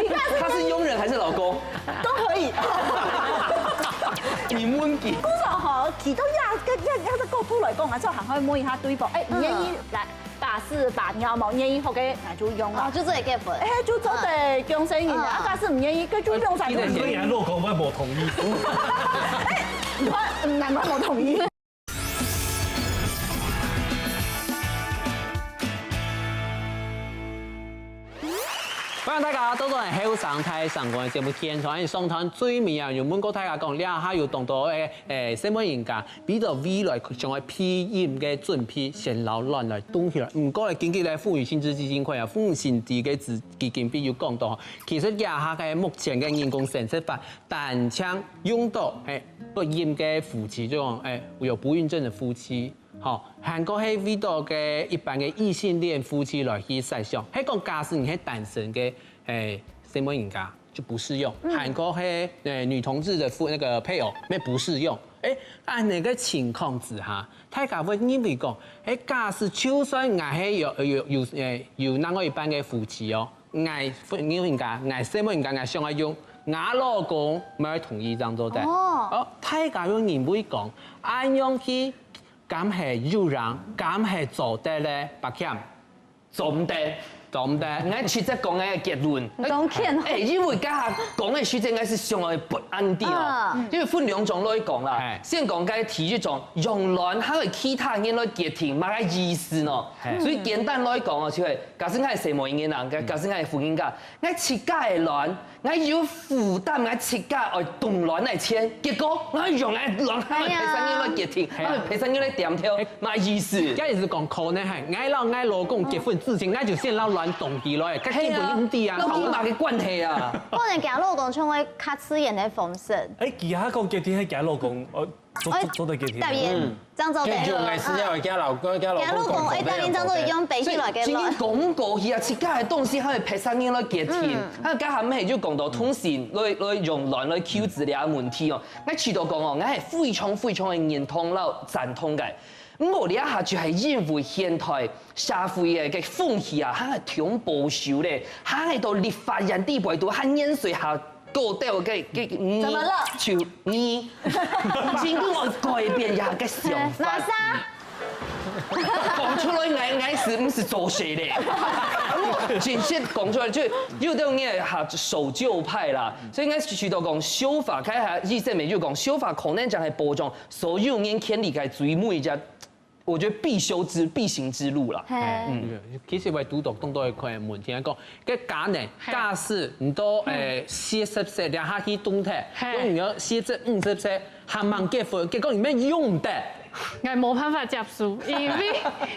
你看他是傭人還是老公？都可以。你問佢。古常哈，其中一個角度來講，我就行開問一下對方，唔願意來。打4把你要冇願意學嘅，那就用啦。就這結婚。就做得用生意啊！假使唔願意，佢就用晒。所以老公我冇同意。難怪冇同意。欢迎大家都在后上台上我的节目宣传上台最美啊！原本跟大家讲，了下有当到新闻人家，比到未来上嘅批验嘅准批，先老乱来动起来。唔过咧，根据咧富裕薪资基金会啊，富裕新地嘅基金比有讲到，其實下下嘅目前嘅人工審測法，單槍用到不驗嘅夫妻，就講有不孕症的夫妻。好，韓國係為到嘅一般嘅異性戀夫妻來去使用，係講假使你係單身嘅新聞人家就不適用。韓國係女同志的那個配偶，咩不適用？按那個情況之下，大家會認為講，假使就算我係有那個一般嘅夫妻哦，我新聞人家，我新聞人家我想要用。我老公咪同意這樣做的。哦，大家用認為講，按樣去。咁係要人，咁係做得咧，白欠做唔得，做唔得。我直接講嘅結論。講欠。因為家下講嘅時間應該是上來不安定哦，因為分兩種來講啦。先講嘅提一種用卵，還有其他嘢來決定乜嘅意思咯。所以簡單來講哦，就係假使我係什麼人嘅人，假使我係婦人家，我設家嘅卵。我要負擔我設家來動卵來錢，結果我用嘅卵喺陪生要來決定，喺陪生要來點挑，乜意思？而家是講可能係我老公結婚之前，我就先攞卵動起來，佢基本唔啲啊，都冇乜嘅關係啊。可能佢老公像我卡刺眼的風神。其他講結天係佢老公，做得結天。答應，張做嘅。就係是因為佢老公答應張做用背起來嘅卵。今廣告hier設家嘅東西喺陪生要來決定，喺家下咩就講到通訊來用卵來 Q 治療問題哦。我知道講哦，我係非常嘅認同啦，贊同嘅。我呢一下就係因為現代社會嘅風氣啊，佢係挺保守咧，佢喺度立法人地位度，佢年歲下。個掉嘅怎麼了？就你，請我改變一下嘅想法。哪啥？講出來，我是唔是做事咧？直接講出來，就有啲嘢係守舊派啦，所以我去到講修法，佢係意思咪就講修法可能就係保障所有人權利嘅最尾一隻。我覺得必行之路啦。其實為獨獨當多一塊門聽講，嘅假呢假使唔多40歲兩下去動態，咁如果40、50歲還冇結婚，結果你咩用得？我冇辦法接受，因為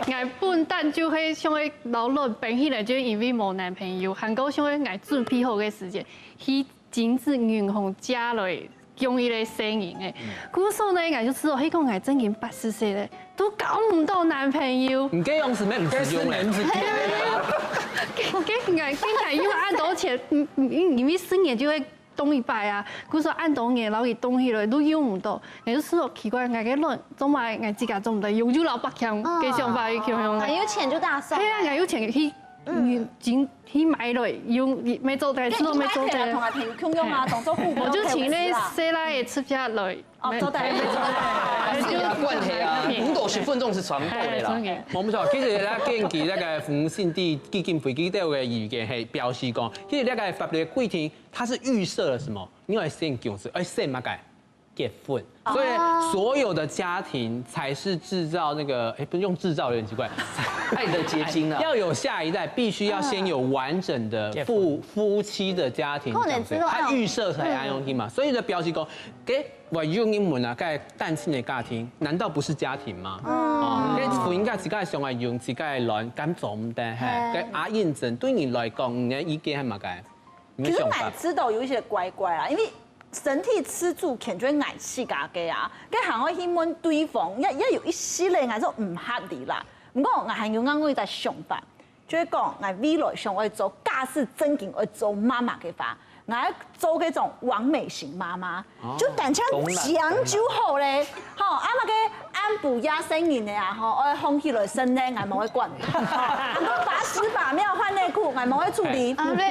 我本單就係想去老卵變起來，就因為冇男朋友，韓國想去我準備好嘅時間，去禁止銀行家來。用伊個聲音誒，古時候呢，我就知道，迄個我真經80歲咧，都搞唔到男朋友。唔記用是咩？唔是用咧，唔是記咧。我因為按多錢，因為4年就會動一擺啊。古時候按多年，然後伊動起來都用唔到，我就知道奇怪，我嘅卵總埋我自家做唔到，用就老百姓嘅想法去用。很有錢就大送。係啊，我有錢去。去買落用沒做得，都沒做得。同埋平共用啊，動作互補。我就請咧細拉嘅出家來。哦，做得沒做得。有關係啊，50分鐘是傳播的啦。冇錯，其實咧根據那個婦新地基金會基調嘅意見係表示講，其實那個法律嘅規定，它是預設了什麼？因為先講是，先乜嘢？結婚，所以所有的家庭才是製造那個，不用製造有點奇怪，愛的結晶啊，要有下一代，必須要先有完整的夫妻的家庭，他預設才安用嘛，所以就表示講，給我用英文啊，該單親的家庭，難道不是家庭嗎？哦，跟婚姻家自己上來用自己的卵，咁做唔得，跟阿印證對你來講，你的意見係乜嘅？其實奶知道有一些乖乖啊，因為。身體吃住肯就會捱死家嘅啊，跟行開去問對方，一有一系列嗌做唔合理啦。唔過我係要啱我在想法，就係講我未來想我做假使真經我做媽媽嘅話，我做嗰種完美型媽媽，就但係講究好咧，吼啱啱嘅按補壓聲音嘅啊，吼我空氣來聲咧，我冇去管，我把屎把尿換內褲，我冇去處理，聲音咧。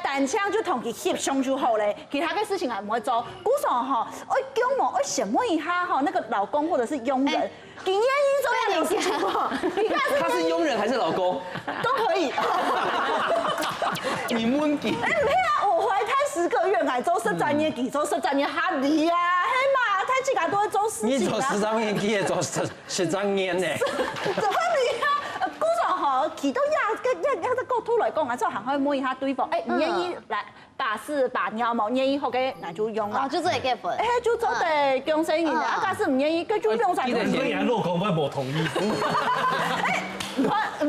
單槍就同佢協商就好咧，其他嘅事情係唔會做。古時候嗬，我講我詢問一下嗬，那個老公或者是傭人，佢願意做呢件事情喎。他是傭人還是老公？都可以。你問佢？唔係啊，我懷胎10個月，我做13年，佢做13年，合理啊，係嘛？他自己都會做事情啊。你做13年，佢也做13年咧。就合理啊。古時候嗬，去到亚个国土来讲啊，做行可以摸一下对方，唔愿意来假使把尿毛愿意好嘅，那就用啦。哦，就做結婚。就做地強生人啊，假使唔願意，佢就用晒。所以落空我冇同意。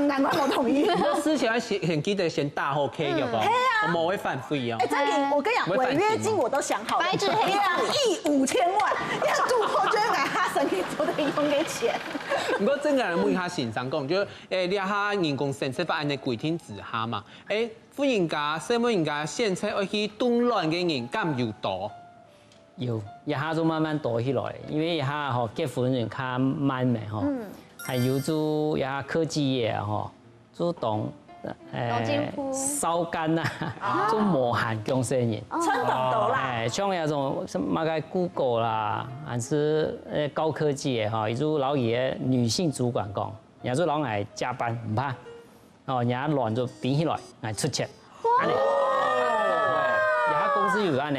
難怪我同意。之前先記得先打好 K 嘅噃，我冇會犯法啊。真嘅，我跟你講，違約金我都想好了，2億5千萬，要住後就買他生意做得用嘅錢。不過真係問下先生講，就你下人工政策法案嘅規定之下嘛，富人家、社會人家現在要去動亂嘅人敢有多？有，一下就慢慢多起來，因為一下吼結婚人較慢嘅吼，還有做一下科技業啊吼，做動燒乾啊，做無限強生人，穿懂到啦。像那種什麼個 Google 啦，還是高科技嘅吼，伊做老爺女性主管講，也做老愛加班唔怕。哦，人家亂就變起來，來出錢。哇！人家公司有安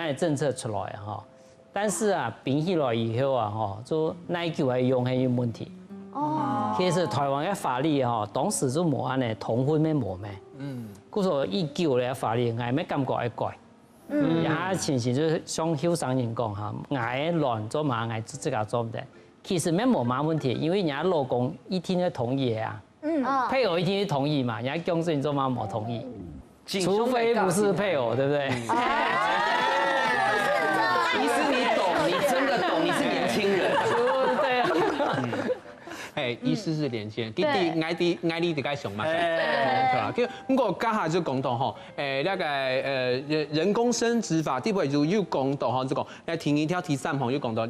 的政策出來哈，但是啊，變起來以後啊，哈，就耐久還用係有問題。哦。其實台灣嘅法律哈，當時就冇安的同婚咩冇咩。故說19嘅法律，我咩感覺會改。人家情形就是像後生人講哈，我亂做嘛，我自己做唔得。其實咩冇乜問題，因為人家老公一聽就同意啊。配偶一定同意嘛，人家公司你做媽冇同意，除非不是配偶，對不對？醫師你懂，你真的懂，你是年輕人，對啊。醫師是年輕人，佢哋愛你哋該上嘛，係啦。咁我家下就講到吼，那個人工生殖法，啲位就要講到吼，就講第一條、第3項要講到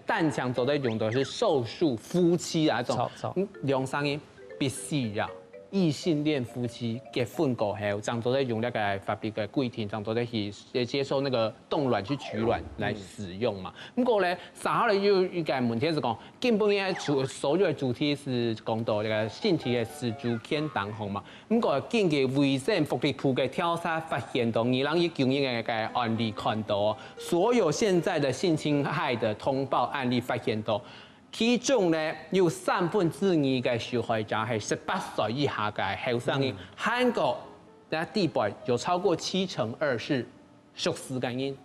但強走的用的是受數夫妻啊，種兩三年。必須要異性戀夫妻結婚過後，張都在用那個法律嘅規定，張都在去接受那個凍卵去取卵來使用嘛。不過咧，三號咧又一個問題是講，根本咧所有嘅主題是講到那個性體嘅自主權當紅嘛。不過根據衛生福利部嘅調查發現到，2019年嘅案例看到，所有現在的性侵害的通報案例發現到。其中咧有2/3嘅受害者係18歲以下嘅後生人，韓國嘅地位有超過2/7是熟識嘅人，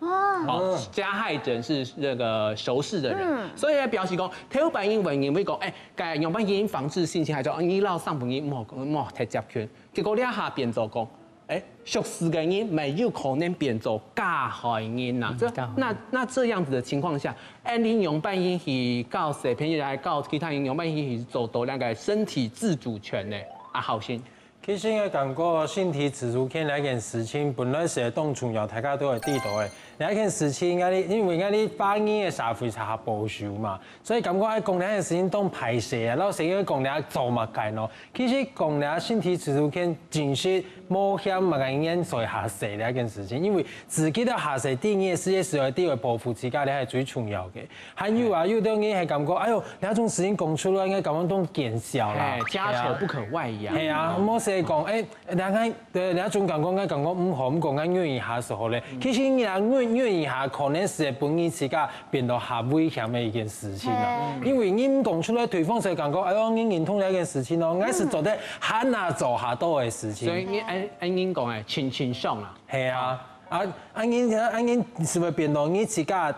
加害者是那個熟識的人，所以咧表示講，頭版英文會講，嘅用辦法防治性侵害就你老上半年冇太集權，結果你一下變做講。熟識嘅人沒有可能變做加害人呐。那這樣子的情況下，你用辦法去告小朋友，來告其他人用辦法去做到那個身體自主權呢？好先。其實我感覺身體自主權那件事情本來是當重要，大家都會知道嘅。那件事情，因為你法院嘅社會才保守嘛，所以感覺喺講呢件事情當排泄啊，老師要講你做乜計咯。其實講你身體自主權真是冇險乜嘅因素下射呢一件事情，因為自己都下射定義世界社會地位保護自家，你係最重要嘅。還有啊，有啲嘢係感覺，哎呦，你一種事情講出來，應該咁樣當見笑啦，家醜不可外揚。係啊，冇寫講，你一種感覺唔好，咁講願意下時候咧，其實你願意下，可能是本意自家變到下危險嘅一件事情啦。因為你講出來，對方就感覺，哎呦，你認同呢一件事情咯，我是做得很難做下多嘅事情。所以你講輕鬆啦。係啊，你是咪變到你自家？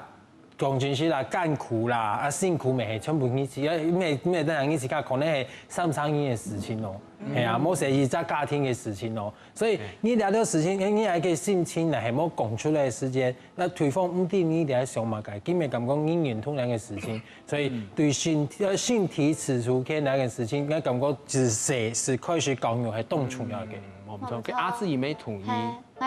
講真是啦，艱苦啦，辛苦咪係全部你自己，咩等人你自家可能係3餐嘅事情咯，係啊，冇寫而家家庭嘅事情咯，所以你聊到事情，你係個心情係冇講出來嘅時間，那對方唔知你哋係想乜嘅，今日咁講你認同兩個事情，所以對身體自主權兩件事情，我感覺自細是開始教育係當重要嘅，冇錯，佢阿自己沒同意。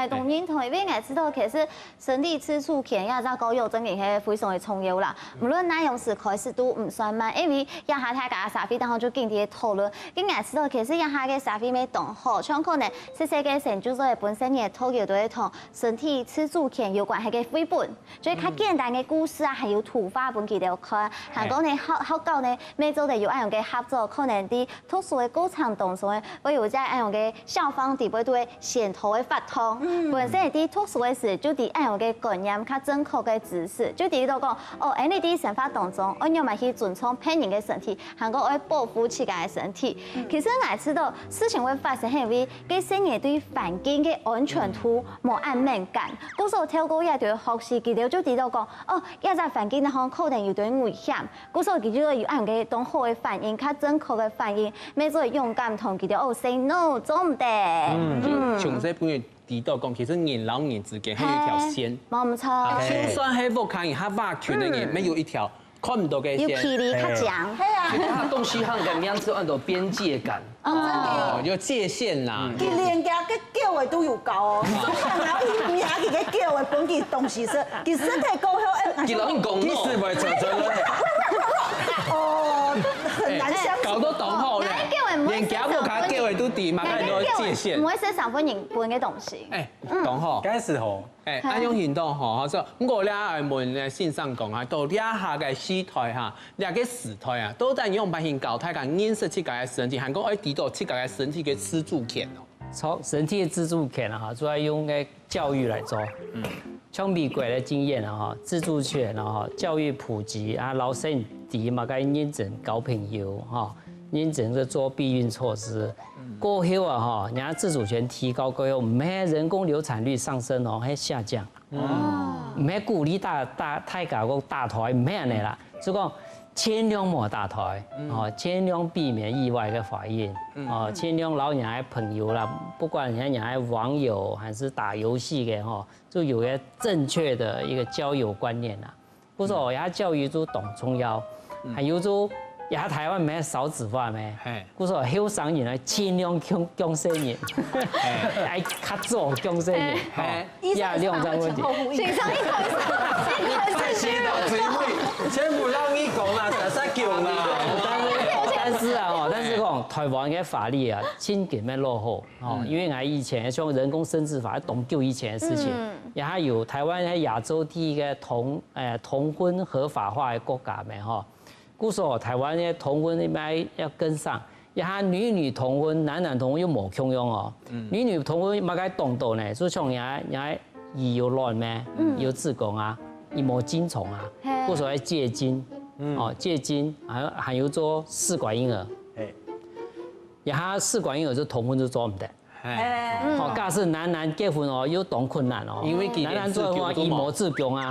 同認同，因為我知道其實身體自主權也在教育真係係非常的重要啦。無論哪樣事開始都唔算慢，因為一下睇下社會，然後就經啲討論。咁我知道其實一下嘅社會未動好，像可能世界成就咗本身嘅討論都係同身體自主權有關係嘅繪本，所以較簡單嘅故事啊，還有圖畫本佢哋看。韓國呢學校呢，每週都有一樣嘅合作，可能啲特殊嘅過程當中咧，會有一樣嘅校方地位都會先頭嘅發通。本身係啲特殊嘅事，就啲按樣嘅觀念、較正確嘅知識，就啲度講，喺你啲生活當中，我要咪去尊重別人嘅身體，韓國愛保護自己嘅身體。其實我知知道事情會發生係因為佢生嘢對環境嘅安全度冇按敏感，故所透過一條學習，佢哋就知道講，哦，一隻環境咧可能有啲危險，故所佢就要按佢當好嘅反應，較正確嘅反應，咩做勇敢同佢哋哦 say no 做唔得。從這本提到講，其實人老人之間係有一條線，冇錯。就算係不看人，他霸權的人，沒有一條看唔到嘅線。有距離較強。係啊。它東西它嘅名字按照邊界感。哦，有界限啦。佢連家嘅叫嘅都有高哦，所以然後伊名佢嘅叫嘅本佢東西是，佢身體高後，佢老人講其實咪就哦，很難相處。搞到懂後咧，連家不卡叫嘅都地嘛，太多界限。唔會寫上本人本嘅東西。誒，懂好。該是好。誒，按用行動吼，所以我咧係問誒線上講啊，到呢下嘅時代嚇，呢個時代啊，都在用辦法搞太個認識自己嘅身體，韓國愛提到自己嘅身體嘅自主權哦。從身體的自主權啊，主要用嘅教育來做。從美國的經驗啊，自主權啊，教育普及啊，老師哋嘛該認真交朋友哈，認真去做避孕措施。過後啊，哈，人家自主權提高過後，唔係人工流產率上升哦，係下降。唔係鼓勵太搞個大台，唔係安尼啦，就講盡量莫大台，哦，盡量避免意外嘅懷孕，哦，盡量老人家朋友啦，不管人家網友還是打遊戲嘅哈，就有個正確的一個交友觀念啦。不過也教育都懂重要，還有就。也台灣咩少子化咩，故說後生人來盡量強生人，愛較早強生人，也兩種問題。先生，你太邪道嘴味，全部讓你講啦，實在叫啦。但是講台灣嘅法律啊，真嘅咩落後哦，因為我以前像人工生殖法，懂舊以前嘅事情，也還有台灣喺亞洲第一個同婚合法化嘅國家咩嗬。故說台灣嘅同婚應該要跟上，也係女同婚、男同婚又冇共用哦。女同婚咪該懂到呢，就像人有卵咩，有子宮啊，伊冇精蟲啊，故說要借精，哦借精，還有做試管嬰兒，也係試管嬰兒就同婚就做唔得。哦，假使男結婚哦，有懂困難哦，因為男做嘅話伊冇子宮啊，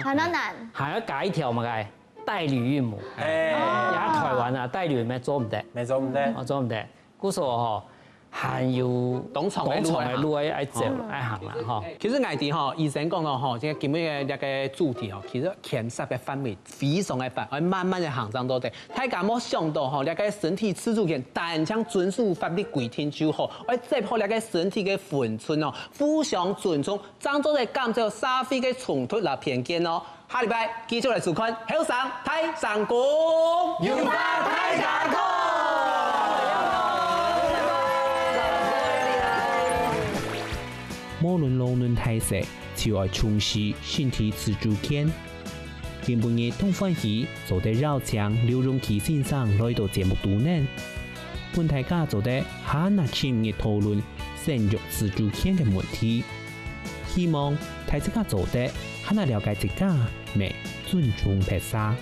還要加一條嘛該。代理孕母，也台灣啊，代理孕母做唔得，做唔得，做唔得。故所吼，還有董床嘅路愛走愛行啦，吼。其實外地吼，醫生講到吼，即係今日嘅一個主題吼，其實檢測嘅範圍非常嘅寬，我慢慢嘅行上到底。大家冇想到吼，呢個身體自主權，但將遵守法律規定就好，我接好呢個身體嘅分寸哦，互相尊重，當做係減少社會嘅衝突啦偏見哦。下禮拜繼續來收看《後生太上宮》，有法太上宮。無論老嫩大細，就要重視身體自主權。今晡日同歡喜做得繞牆劉榮基先生來到節目度呢，本大家做得下納深入討論生育自主權嘅問題，希望大家做得下納了解自家，咪尊重別人。